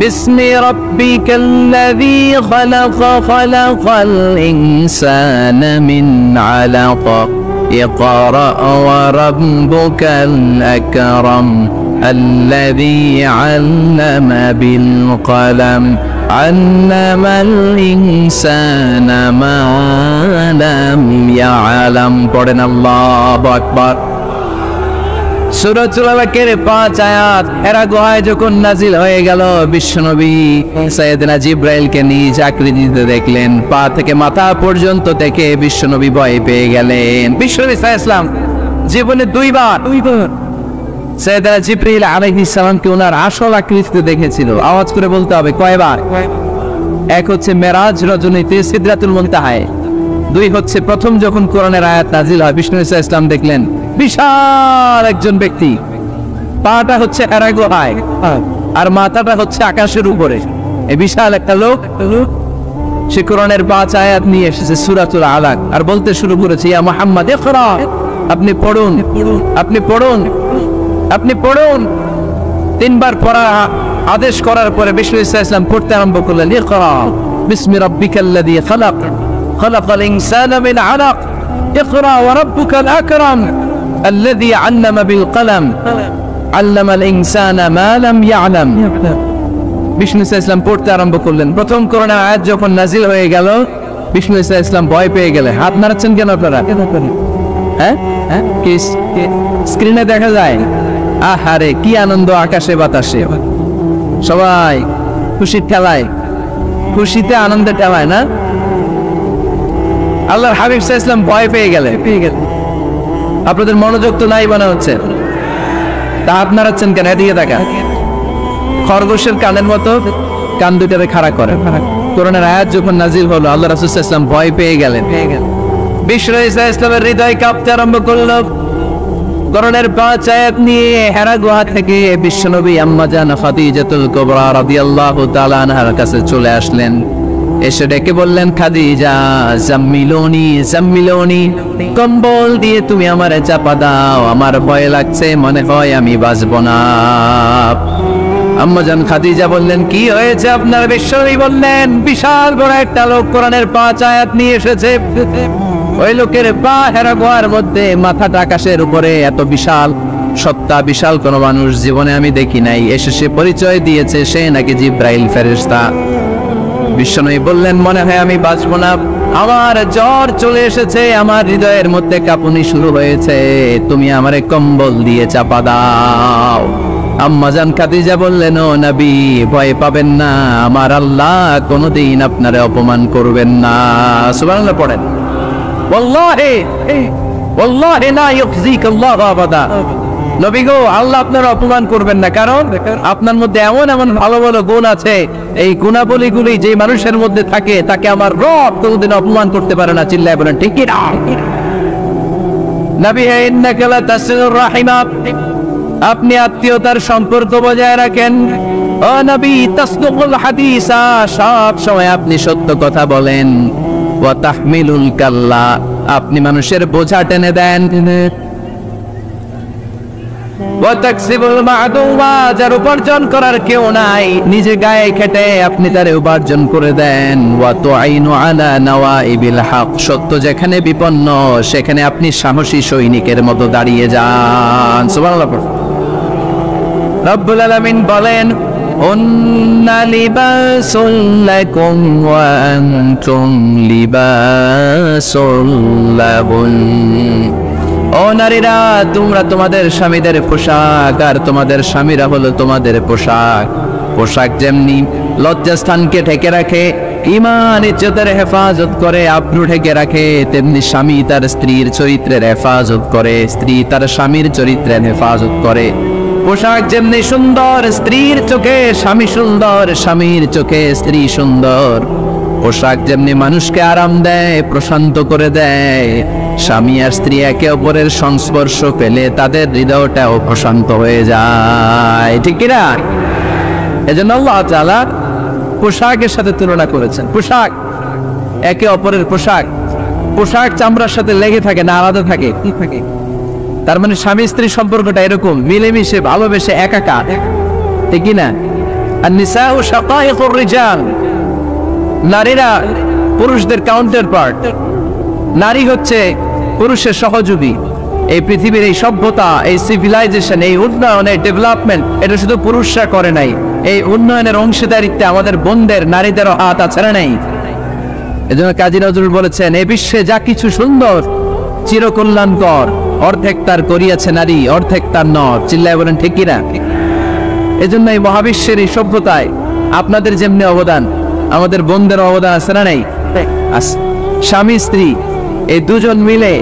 S1: বিসমি রাব্বিকাল্লাযী খালাক, খালাকাল ইনসানা মিন আলাক, ইকরা ওয়া রাব্বুকাল আকরাম, الذي علم بالقلم علم الإنسان ما لم يعلم। পড়েন আল্লাহু আকবার। সূরাতুল আলাকের 5 আয়াত হেরা গুহায় যখন নাজিল হয়ে গেল, বিশ্বনবী সাইয়েদনা জিবরাইলকে নিজ আকৃতিতে দেখলেন। পা থেকে মাথা পর্যন্ত দেখে বিশ্বনবী ভয় পেয়ে গেলেন। বিশ্বনবী সাল্লাল্লাহু আলাইহি ওয়াসাল্লাম জীবনে দুইবার সাইয়েদনা জিবরাইল আলাইহিস সালামকে ওনার আসল আকৃতিতে দেখেছিল। আওয়াজ করে বলতে হবে, কয়বার? এক হচ্ছে মেরাজ রজনীতে সিদরাতুল মুনতাহায়, 2 হচ্ছে প্রথম যখন কোরআনের আয়াত নাজিল হয়, বিষ্ণু সাল্লাল্লাহু আলাইহি ওয়াসাল্লাম দেখলেন বিশাল একজন ব্যক্তি, পাটা হচ্ছে হেরা গুহায় আর মাথাটা হচ্ছে আকাশের উপরে। এই বিশাল একটা লোক, সে কোরআনের 5 আয়াত নিয়ে এসেছে সূরাতুল আলাক, আর বলতে শুরু করেছে, ইয়া মুহাম্মদ ইকরা, আপনি পড়ুন, আপনি পড়ুন, আপনি পড়ুন। 3 বার পড়া আদেশ করার পরে বিষ্ণু সাল্লাল্লাহু আলাইহি ওয়াসাল্লাম পড়তে আরম্ভ করলেন, ইকরা বিসমি রাব্বিকাল্লাযী খালাক, খালাকাল ইনসানা মিন আলাক, ইকরা ওয়া রাব্বুকাল আকরাম, الذي علم بالقلم علم الإنسان ما لم يعلم। বিষ্ণু সাল্লাল্লাহু আলাইহি ওয়াসাল্লাম পড়তে আরম্ভ করলেন। প্রথম কোরআনের আয়াত যখন নাজিল হয়ে গেল, বিষ্ণু সাল্লাল্লাহু আলাইহি ওয়াসাল্লাম ভয় পেয়ে গেলেন। হাত নাড়াচ্ছেন কেন আপনারা? হ্যাঁ, কি স্ক্রিনে দেখা যায়? আহারে কি আনন্দ আকাশে বাতাসে, সবাই খুশির ঠেলায়, খুশিতে আনন্দে ঠেলায় না? আল্লাহর হাবিব সাল্লাল্লাহু আলাইহি ওয়াসাল্লাম ভয় পেয়ে গেলেন। আপনাদের মনোযোগ তো নাই মনে হচ্ছে, তা হাত নাড়াচ্ছেন কেন? এদিকে দেখা, খরগোশের কানের মতো কান দুটারে খাড়া করে। কোরআনের আয়াত যখন নাজিল হলো, আল্লাহ রাসূল সাল্লাল্লাহু আলাইহি ওয়াসাল্লাম ভয় পেয়ে গেলেন। বিষ্ণু ইসলামের হৃদয় কাঁপতে আরম্ভ করল। কোরআনের 5 আয়াত নিয়ে হেরা গুহা থেকে বিশ্বনবী আম্মা জান খাদিজাতুল কুবরা রাদিয়াল্লাহু তাআলা আনহার কাছে চলে আসলেন। এসে ডেকে বললেন, খাদিজা জাম্মিলুনি জাম্মিলুনি, কম্বল দিয়ে তুমি আমারে চাপা দাও, আমার ভয় লাগছে, মনে হয় আমি বাঁচবো না। আম্মা জান খাদিজা বললেন, কি হয়েছে আপনার? বিশ্বনবী বললেন, বিশাল বড় একটা লোক কোরআনের 5 আয়াত নিয়ে এসেছে। ওই লোকের পা হেরা গুহার মধ্যে, মাথাটা আকাশের উপরে, এত বিশাল সত্তা, বিশাল কোন মানুষ জীবনে আমি দেখি নাই। এসে সে পরিচয় দিয়েছে সে নাকি জিবরাইল ফেরেশতা। বিশ্বনবী বললেন, মনে হয় আমি বাঁচবো না, আমার জ্বর চলে এসেছে, আমার হৃদয়ের মধ্যে কাঁপুনি শুরু হয়েছে, তুমি আমারে কম্বল দিয়ে চাপা দাও। আম্মা জান খাদিজা বললেন, ও নবী ভয় পাবেন না, আমার আল্লাহ কোনদিন আপনারে অপমান করবেন না। সুবহানাল্লাহ পড়েন। ওয়াল্লাহি ওয়াল্লাহি লা ইউখজিকাল্লাহু আবাদা। নবী গো, আল্লাহ আপনার অপমান করবেন না, কারণ আপনার মধ্যে এমন এমন ভালো ভালো গুণ আছে, এই গুণাবলীগুলি যে মানুষের মধ্যে থাকে তাকে আমার রব কোনদিন অপমান করতে পারে না। চিল্লায় বলেন ঠিক কি না? নবী, ইন্নাকা লা তাসিলুর রাহিমা, আপনি আত্মীয়তার সম্পর্ক বজায় রাখেন। ও নবী, তাসদুকুল হাদিসা, সব সময় আপনি সত্য কথা বলেন। ওয়া তাহমিলুল কাল্লা, আপনি মানুষের বোঝা টেনে দেন। ওয়া তাকসিবুল মা'দুমা, যার উপার্জন করার কেউ নাই, নিজে গায়ে খেটে আপনি তারে উপার্জন করে দেন। ওয়া তুআইনু আলা নাওয়াইবিল হক, সত্য যেখানে বিপন্ন সেখানে আপনি সাহসী সৈনিকের মতো দাঁড়িয়ে যান। সুবহানাল্লাহ। রব্বুল আলামিন বলেন, উন্না লিবাসুল লাকুম ওয়া আনতুম লিবাসুল লাহুন। ও নারীরা, তোমরা তোমাদের স্বামীদের পোশাক, আর তোমাদের স্বামীরা হলো তোমাদের পোশাক। পোশাক যেমনি লজ্জাস্থানকে ঢেকে রাখে, ঈমান ইজ্জতের হেফাজত করে, আব্রু ঢেকে রাখে, তেমনি স্বামী তার স্ত্রীর চরিত্রের হেফাজত করে, স্ত্রী তার স্বামীর চরিত্রের হেফাজত করে। পোশাক যেমনি সুন্দর, স্ত্রীর চোখে স্বামী সুন্দর, স্বামীর চোখে স্ত্রী সুন্দর। পোশাক যেমনি মানুষকে আরাম দেয়, প্রশান্ত করে দেয়, স্বামী আর স্ত্রী একে অপরের সংস্পর্শ পেলে তাদের হৃদয়টাও প্রশান্ত হয়ে যায়, ঠিক কিনা? এজন্য আল্লাহ তাআলা পোশাকের সাথে তুলনা করেছেন। পোশাক একে অপরের পোশাক, পোশাক চামড়ার সাথে লেগে থাকে না, আলাদা থাকে। কি থাকে? তার মানে স্বামী স্ত্রী সম্পর্কটা এরকম মিলেমিশে ভালোবেসে একাকার, ঠিক কিনা? আর নিসাউ শাকাইকুর রিজাল, নারীরা পুরুষদের কাউন্টার পার্ট। নারী হচ্ছে পুরুষের সহযোগী। এই পৃথিবীর এই সভ্যতা, এই সিভিলাইজেশন, এই উন্নয়ন, এই ডেভেলপমেন্ট, এটা শুধু পুরুষরা করে নাই। এই উন্নয়নের অংশীদারিত্বে আমাদের বোনদের, নারীদেরও হাত আছে না নাই? এজন্য কাজী নজরুল বলেছেন, এই বিশ্বে যা কিছু সুন্দর চিরকল্যাণকর, অর্ধেক তার করিয়াছে নারী, অর্ধেক তার নর। চিল্লায় বলেন ঠিক কিনা? এজন্য এই মহাবিশ্বের এই সভ্যতায় আপনাদের যেমনি অবদান, আমাদের বোনদের অবদান আছে না নাই? স্বামী স্ত্রী এই দুজন মিলে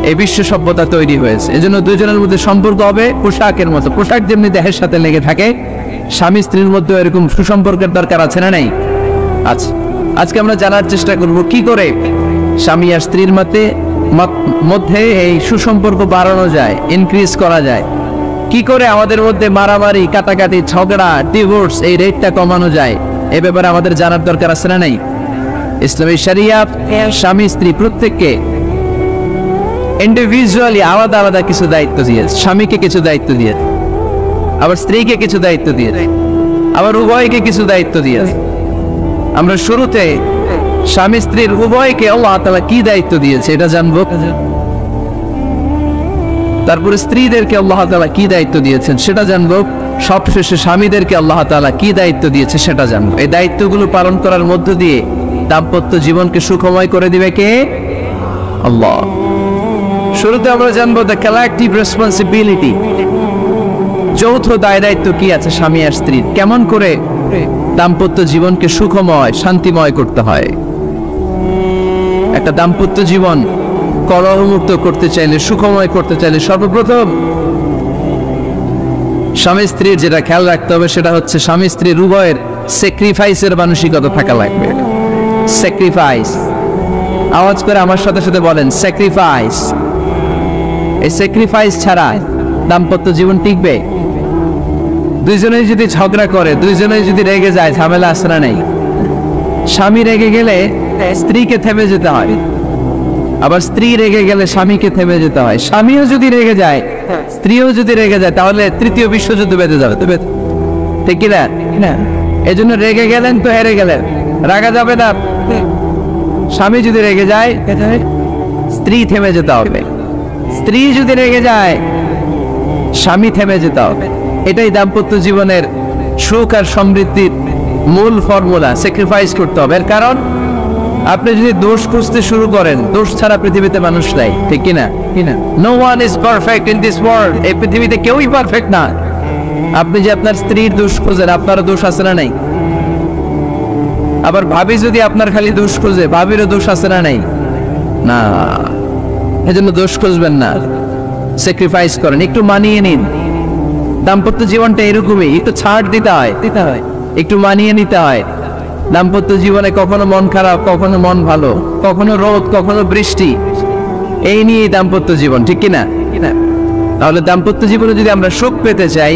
S1: এই বিশ্ব সভ্যতা তৈরি হয়েছে। এজন্য দুজনের মধ্যে সম্পর্ক হবে পোশাকের মতো। পোশাক যেমনি দেহের সাথে লেগে থাকে, স্বামী স্ত্রীর মধ্যে এরকম সুসম্পর্কের দরকার আছে না নাই? আচ্ছা, আজকে আমরা জানার চেষ্টা করব কি করে স্বামী আর স্ত্রীর মধ্যে এই সুসম্পর্ক বাড়ানো যায়, ইনক্রিজ করা যায়। কি করে আমাদের মধ্যে মারামারি, কাটাকাটি, ঝগড়া, ডিভোর্স এই রেটটা কমানো যায়, এ ব্যাপারে আমাদের জানার দরকার আছে না নাই? ইসলামী শরিয়া স্বামী স্ত্রী প্রত্যেককে ইন্ডিভিজুয়ালি আলাদা আলাদা কিছু দায়িত্ব দিয়েছে। স্বামীকে কিছু দায়িত্ব দিয়েছে, আবার স্ত্রীকে কিছু দায়িত্ব দিয়েছে, আবার উভয়কে কিছু দায়িত্ব দিয়েছে। আমরা শুরুতে স্বামী স্ত্রীর উভয়কে আল্লাহ তাআলা কি দায়িত্ব দিয়েছে এটা জানবো। তারপরে স্ত্রীদেরকে আল্লাহ তাআলা কি দায়িত্ব দিয়েছেন সেটা জানবো। সবশেষে স্বামীদেরকে আল্লাহ তাআলা কি দায়িত্ব দিয়েছে সেটা জানবো। এই দায়িত্বগুলো পালন করার মধ্য দিয়ে দাম্পত্য জীবনকে সুখময় করে দিবে কে? আল্লাহ। শুরুতে আমরা জানবো দ্য কালেকটিভ রেসপন্সিবিলিটি, যৌথ দায় দায়িত্ব কি আছে স্বামী আর স্ত্রীর, কেমন করে দাম্পত্য জীবনকে সুখময়, শান্তিময় করতে হয়। একটা দাম্পত্য জীবন কলহমুক্ত করতে চাইলে, সুখময় করতে চাইলে সর্বপ্রথম স্বামী স্ত্রীর যেটা খেয়াল রাখতে হবে সেটা হচ্ছে স্বামী স্ত্রীর উভয়ের স্যাক্রিফাইসের মানসিকতা থাকা লাগবে। স্যাক্রিফাইস, আওয়াজ করে আমার সাথে সাথে বলেন স্যাক্রিফাইস। এই স্যাক্রিফাইস ছাড়া দাম্পত্য জীবন টিকবে? দুইজনেই যদি ঝগড়া করে, দুইজনেই যদি রেগে যায়, ঝামেলা আসরা নেই। স্বামী রেগে গেলে স্ত্রীকে থেমে যেতে হয়, আবার স্ত্রী রেগে গেলে স্বামীকে থেমে যেতে হয়। স্বামীও যদি রেগে যায়, স্ত্রীও যদি রেগে যায়, তাহলে তৃতীয় বিশ্বযুদ্ধ বেঁধে যাবে, ঠিক কিনা? এই জন্য রেগে গেলেন তো হেরে গেলেন, রাগা যাবে না। স্বামী যদি রেগে যায়, স্ত্রী থেমে যেতে হবে। স্ত্রী যদি রেগে যায়, স্বামী থেমে যেতে হবে। এটাই দাম্পত্য জীবনের সুখ আর সমৃদ্ধির মূল ফর্মুলা। স্যাক্রিফাইস করতে হবে। এর কারণ আপনি যদি দোষ খুঁজতে শুরু করেন, দোষ ছাড়া পৃথিবীতে মানুষ নাই, ঠিক কিনা? No one is perfect in this world. এই পৃথিবীতে কেউই পারফেক্ট না। আপনি যে আপনার স্ত্রীর দোষ খোঁজেন, আপনারও দোষ আছে না নাই? আবার ভাবি যদি আপনার খালি দোষ খোঁজে, ভাবিরও দোষ আছে না নাই? না, এজন্য দোষ খুঁজবেন না, স্যাক্রিফাইস করেন, একটু মানিয়ে নিন। দাম্পত্য জীবনটা এরকমই, একটু ছাড় দিতে হয়, একটু মানিয়ে নিতে হয়। দাম্পত্য জীবনে কখনো মন খারাপ, কখনো মন ভালো, কখনো রোদ, কখনো বৃষ্টি, এই নিয়েই দাম্পত্য জীবন, ঠিক কিনা? তাহলে দাম্পত্য জীবনে যদি আমরা সুখ পেতে চাই,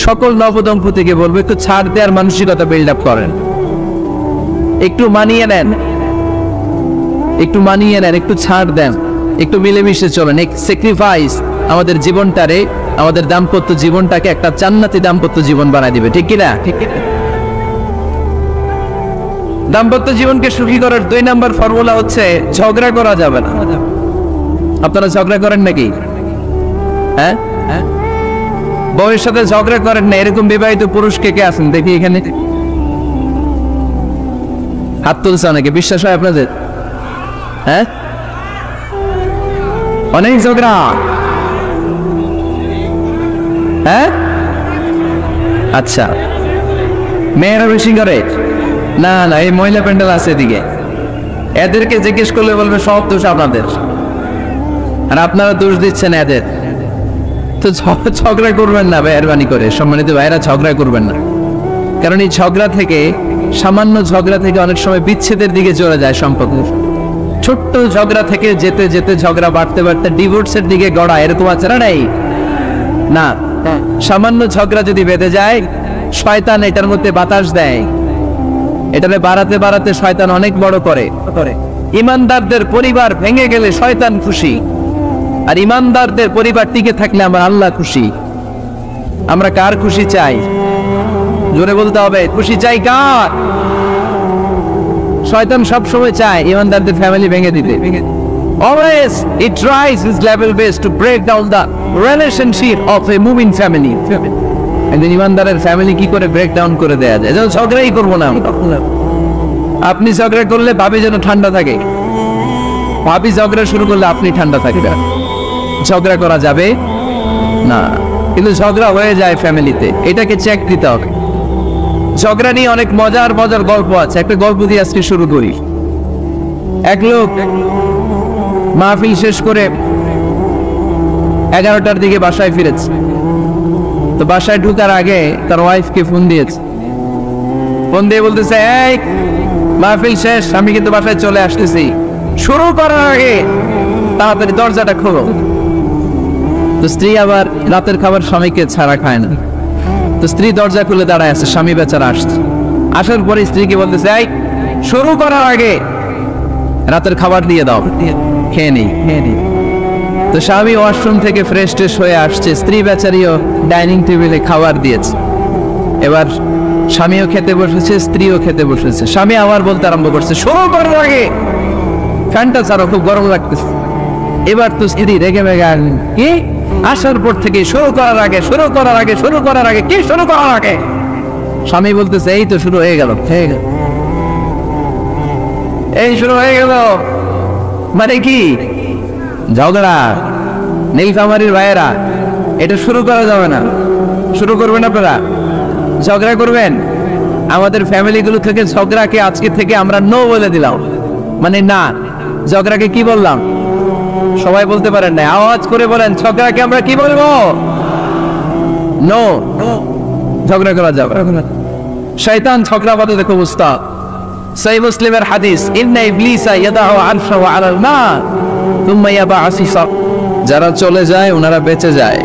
S1: সকল নবদম্পতিকে বলবো একটু ছাড় দেওয়ার মানসিকতা বিল্ড আপ করেন, একটু মানিয়ে নেন, একটু ছাড় দেন, একটু মিলেমিশে চলেন। এক স্যাক্রিফাইস আমাদের জীবনটারে, আমাদের দাম্পত্য জীবনটাকে একটা জান্নাতি দাম্পত্য জীবন বানায় দিবে, ঠিক কিনা? দাম্পত্য জীবনকে সুখী করার 2 নাম্বার ফর্মুলা হচ্ছে ঝগড়া করা যাবে না। আপনারা ঝগড়া করেন নাকি? হ্যাঁ, বউয়ের সাথে ঝগড়া করেন না এরকম বিবাহিত পুরুষ কে কে আছেন দেখি এখানে? হাত তুলছে অনেকে, বিশ্বাস হয় আপনাদের? হ্যাঁ, অনেক ঝগড়া। হ্যাঁ, আচ্ছা, মেয়েরা বেশি করে? না না, এই মহিলা প্যান্ডেল আছে এদিকে, এদেরকে জিজ্ঞেস করলে বলবে সব দোষ আপনাদের, আর আপনারা দোষ দিচ্ছেন এদের। তো ঝগড়া করবেন না মেহরবানি করে, সম্মানিত ভাইরা, ঝগড়া করবেন না। কারণ এই ঝগড়া থেকে, সামান্য ঝগড়া থেকে অনেক সময় বিচ্ছেদের দিকে চলে যায় সম্পর্ক। ছোট্ট ঝগড়া থেকে যেতে যেতে ঝগড়া বাড়তে বাড়তে ডিভোর্সের দিকে গড়া, এরকম আছে না? নাই না, সামান্য ঝগড়া যদি বেঁধে যায়, শয়তান এটার মধ্যে বাতাস দেয়, এটারে বাড়াতে বাড়াতে শয়তান অনেক বড় করে। ইমানদারদের পরিবার ভেঙে গেলে শয়তান খুশি, আর ইমানদারদের পরিবার টিকে থাকলে আমরা আল্লাহ খুশি। আমরা কার খুশি চাই? জোরে বলতে হবে, খুশি চাই কার? শয়তান সব সময় চায় ইমানদারদের ফ্যামিলি ভেঙে দিতে। Always it tries its level best to break down the relationship of a moving family. একজন ইমানদারের ফ্যামিলি কি করে ব্রেক ডাউন করে দেয়া যায়? যেন ঝগড়াই করবো না। আপনি ঝগড়া করলে ভাবি যেন ঠান্ডা থাকে, ভাবি ঝগড়া শুরু করলে আপনি ঠান্ডা থাকবেন। ঝগড়া করা যাবে না, কিন্তু ঝগড়া হয়ে যায় ফ্যামিলিতে, এটাকে চেক দিতে হবে। ঝগড়া নিয়ে অনেক মজার মজার গল্প আছে, একটা গল্প দিয়ে আজকে শুরু করি। এক লোক মাহফিল শেষ করে 11টার দিকে বাসায় ফিরেছে। তো বাসায় ঢুকার আগে তার ওয়াইফকে ফোন দিয়েছে, ফোন দিয়ে বলতেছে, এই মাহফিল শেষ, আমি কিন্তু বাসায় চলে আসতেছি, শুরু করার আগে তাড়াতাড়ি দরজাটা খোলো। তো স্ত্রী আবার রাতের খাবার স্বামীকে ছাড়া খায় না, তো স্ত্রী দরজা খুলে দাঁড়ায় আছে, স্বামী বেচারা আসছে। আসার পরে স্ত্রীকে বলতেছে, এই শুরু করার আগে রাতের খাবার দিয়ে দাও, খেয়ে নেই। তো স্বামী ওয়াশরুম থেকে ফ্রেশ ট্রেশ হয়ে আসছে, স্ত্রী বেচারিও ডাইনিং টেবিলে খাবার দিয়েছে। এবার স্বামীও খেতে বসেছে, স্ত্রীও খেতে বসেছে। স্বামী আবার বলতে আরম্ভ করছে, শুরু করার আগে ফ্যানটা ছাড়ো, খুব গরম লাগতেছে। এবার তো স্ত্রী রেগে মেগে আসলেন, কি আসার পর থেকে শুরু করার আগে কি শুরু করার আগে? স্বামী বলতেছে, এই তো শুরু হয়ে গেল, এই শুরু হয়ে গেল। মানে কি? ঝগড়া। নীলফামারীর ভাইয়েরা, এটা শুরু করা যাবে না। শুরু করবেন আপনারা, ঝগড়া করবেন। আমাদের ফ্যামিলিগুলো থেকে ঝগড়াকে আজকে থেকে আমরা নো বলে দিলাম। মানে না, ঝগড়াকে কি বললাম? সবাই বলতে পারেন না, আওয়াজ করে বলেন, ঝগড়াকে আমরা কি বলবো? নো। ঝগড়া করা যাবে। শয়তান ঝগড়া বাদে দেখো উস্তাদ। সহিহ মুসলিমের হাদিস, ইন্না ইবলিসা ইয়াদাউ আরশাহু আলাল মা থুম্মা ইয়াবআসু। যারা চলে যায় ওনারা বেঁচে যায়,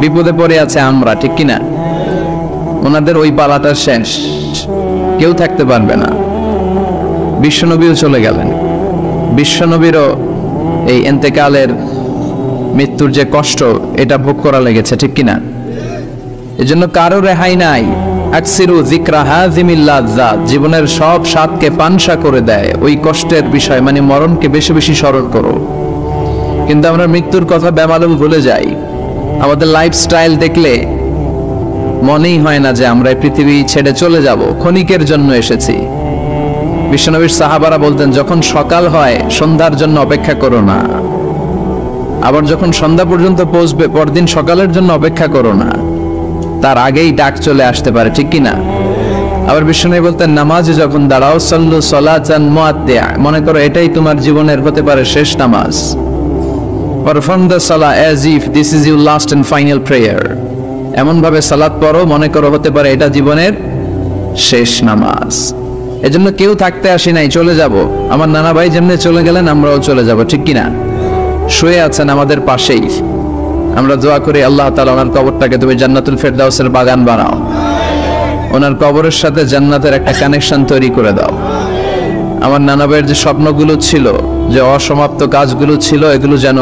S1: বিপদে পড়ে আছে আমরা, ঠিক কিনা? ওনাদের ওই পালাটা শেষ, কেউ থাকতে পারবে না। বিশ্বনবীও চলে গেলেন, বিশ্বনবীরও এই ইন্তেকালের, মৃত্যুর যে কষ্ট, এটা ভোগ করা লেগেছে, ঠিক কিনা? এজন্য কারো রেহাই নাই। আকসিরু যিকরা হাযিমিল লাযযাত, জীবনের সব স্বাদকে পানসা করে দেয় ওই কষ্টের বিষয়, মানে মরণকে বেশি বেশি স্মরণ করো। কিন্তু আমরা মৃত্যুর কথা বেমালুম ভুলে যাই। আমাদের লাইফস্টাইল দেখলে মনেই হয় না যে আমরা এই পৃথিবী ছেড়ে চলে যাব, ক্ষণিকের জন্য এসেছি। বিশ্বনবীর সাহাবারা বলতেন, যখন সকাল হয় সন্ধ্যার জন্য অপেক্ষা করো না, আবার যখন সন্ধ্যা পর্যন্ত পৌঁছবে পরদিন সকালের জন্য অপেক্ষা করো না, তার আগেই ডাক চলে আসতে পারে, ঠিক কিনা? আবার বিশ্বনবী বলতেন, নামাজে যখন দাঁড়াও, সাল্লু সালাতান মুআত্তিআ, মনে করো এটাই তোমার জীবনের হতে পারে শেষ নামাজ। পারফর্ম দ্য সালাহ as if this is your last and final prayer, এমন ভাবে সালাত পড়ো মনে করো হতে পারে এটা জীবনের শেষ নামাজ। এজন্য কেউ থাকতে আসি নাই, চলে যাব। আমার নানা ভাই যেমনি চলে গেলেন আমরাও চলে যাব, ঠিক কিনা? শুয়ে আছেন আমাদের পাশেই, আমরা দোয়া করি আল্লাহ তাআলা ওনার কবরটাকে তুমি জান্নাতুল ফেরদাউসের বাগান বানাও, ওনার কবরের সাথে জান্নাতের একটা কানেকশন তৈরি করে দাও। আমার নানা ভাইয়ের যে স্বপ্নগুলো ছিল, যে অসমাপ্ত কাজগুলো ছিল, এগুলো যেন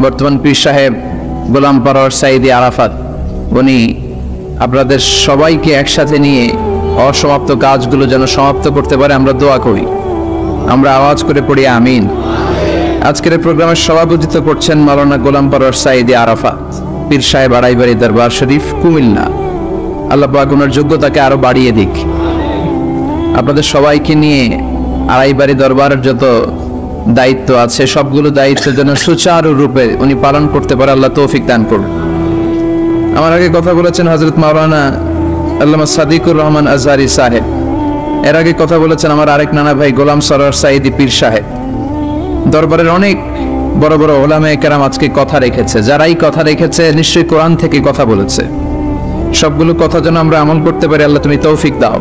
S1: বর্তমান পীর সাহেব গোলাম পরোয়ার সাইদি আরাফাত উনি আপনাদের সবাইকে একসাথে নিয়ে অসমাপ্ত কাজগুলো যেন সমাপ্ত করতে পারে, আমরা দোয়া করি। আমরা আওয়াজ করে পড়ি আমিন। আজকের প্রোগ্রামের সভাপতিত্ব করছেন মাওলানা গোলাম পরোয়ার সাইদি আরাফাত, পীর সাহেব আড়াইবাড়ি দরবার শরীফ, কুমিল্লা। আল্লাহ পাক ওনার যোগ্যতাকে আরো বাড়িয়ে দিক। আপনাদের সবাইকে নিয়ে আড়াইবাড়ি দরবারের যত দায়িত্ব আছে সবগুলো দায়িত্ব যেন সুচারুরূপে উনি পালন করতে পারে, আল্লাহ তৌফিক দান করুন। আমার আগে কথা বলেছেন হযরত মাওলানা আল্লামা সাদিকুর রহমান আজহারি সাহেব, এর আগে কথা বলেছেন আমার আরেক নানা ভাই গোলাম সরোয়ার সাইদি পীর সাহেব। দরবারের অনেক বড় বড় ওলামায়ে কেরাম আজকে কথা রেখেছে, যারাই কথা রেখেছে নিশ্চয়ই কোরআন থেকে কথা বলেছে। সবগুলো কথা যেন আমরা আমল করতে পারি, আল্লাহ তুমি তৌফিক দাও।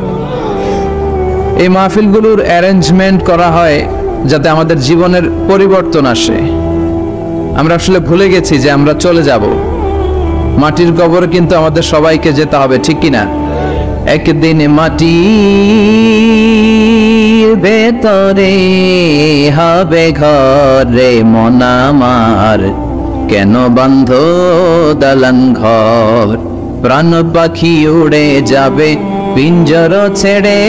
S1: এই মাহফিলগুলোর অ্যারেঞ্জমেন্ট করা হয় যাতে আমাদের জীবনের পরিবর্তন আসে। আমরা আসলে ভুলে গেছি যে আমরা চলে যাব, মাটির কবরে কিন্তু আমাদের সবাইকে যেতে হবে, ঠিক কিনা? একদিন মাটির ভেতরে হবে ঘরে মন আমার, কেন বন্ধ দালান ঘর, প্রাণ পাখি উড়ে যাবে পিঞ্জর ছেড়ে,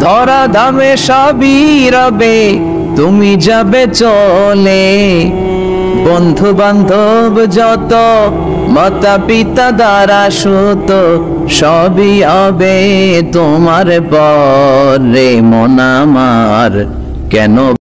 S1: ধরা ধামে সবই রবে তুমি যাবে চলে, বন্ধু বান্ধব যত মাতা পিতা দ্বারা সুত সবই হবে তোমার পরে মন আমার, কেন